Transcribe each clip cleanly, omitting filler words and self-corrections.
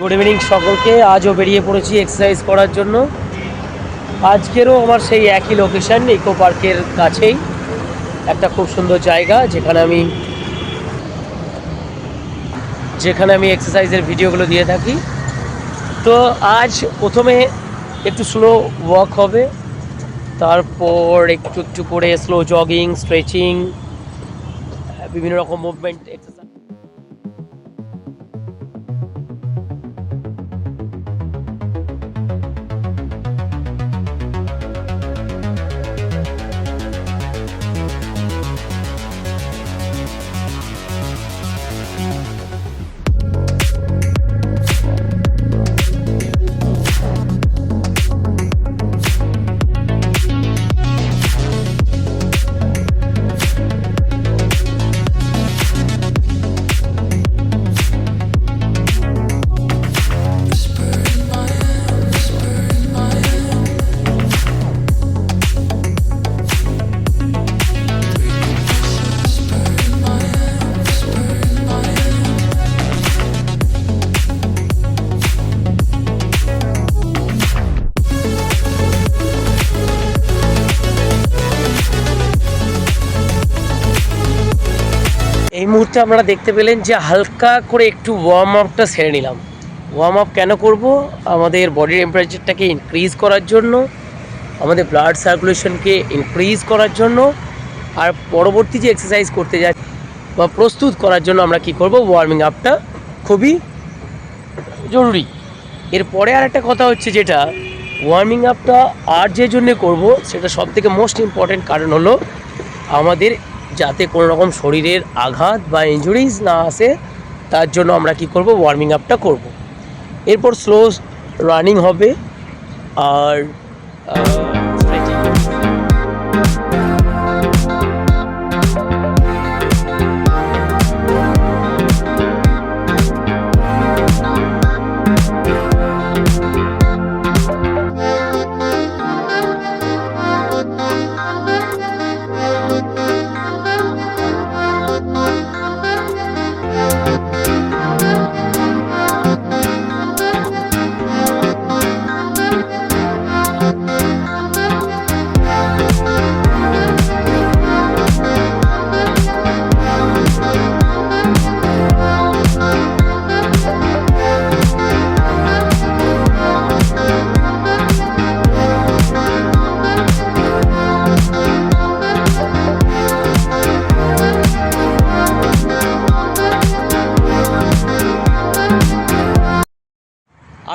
Good evening সকলকে। আজও বেরিয়ে পড়েছি এক্সারসাইজ করার জন্য। আজকেরও আমার সেই একই লোকেশন, ইকো পার্কের কাছেই একটা খুব সুন্দর জায়গা যেখানে আমি এক্সারসাইজের ভিডিওগুলো দিয়ে থাকি। তো আজ প্রথমে একটু স্লো ওয়াক হবে, তারপর একটু একটু করে স্লো জগিং, স্ট্রেচিং, বিভিন্ন রকম মুভমেন্ট এক্সারসাইজ। এই মুহূর্তে আপনারা দেখতে পেলেন যে হালকা করে একটু ওয়ার্ম আপটা সেরে নিলাম। ওয়ার্ম আপ কেন করব? আমাদের বডি টেম্পারেচারটাকে ইনক্রিজ করার জন্য, আমাদের ব্লাড সার্কুলেশনকে ইনক্রিজ করার জন্য, আর পরবর্তী যে এক্সারসাইজ করতে যাচ্ছি বা প্রস্তুত করার জন্য আমরা কি করব, ওয়ার্মিং আপটা খুবই জরুরি। এরপরে আর একটা কথা হচ্ছে, যেটা ওয়ার্মিং আপটা আর যে জন্য করব সেটা সবথেকে মোস্ট ইম্পর্ট্যান্ট কারণ হলো আমাদের যাতে কোনো রকম শরীরের আঘাত বা ইনজুরিজ না আসে, তার জন্য আমরা কি করব, ওয়ার্মিং আপটা করব। এরপর স্লো রানিং হবে আর স্ট্রেচিং।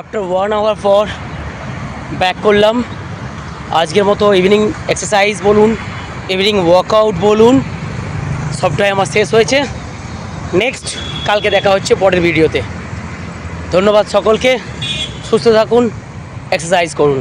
আফটার 1 আওয়ার পর ব্যাক করলাম। আজকের মতো ইভিনিং এক্সারসাইজ বলুন, ইভিনিং ওয়ার্কআউট বলুন, সবটাই আমার শেষ হয়েছে। নেক্সট কালকে দেখা হচ্ছে পরের ভিডিওতে। ধন্যবাদ সকলকে, সুস্থ থাকুন, এক্সারসাইজ করুন।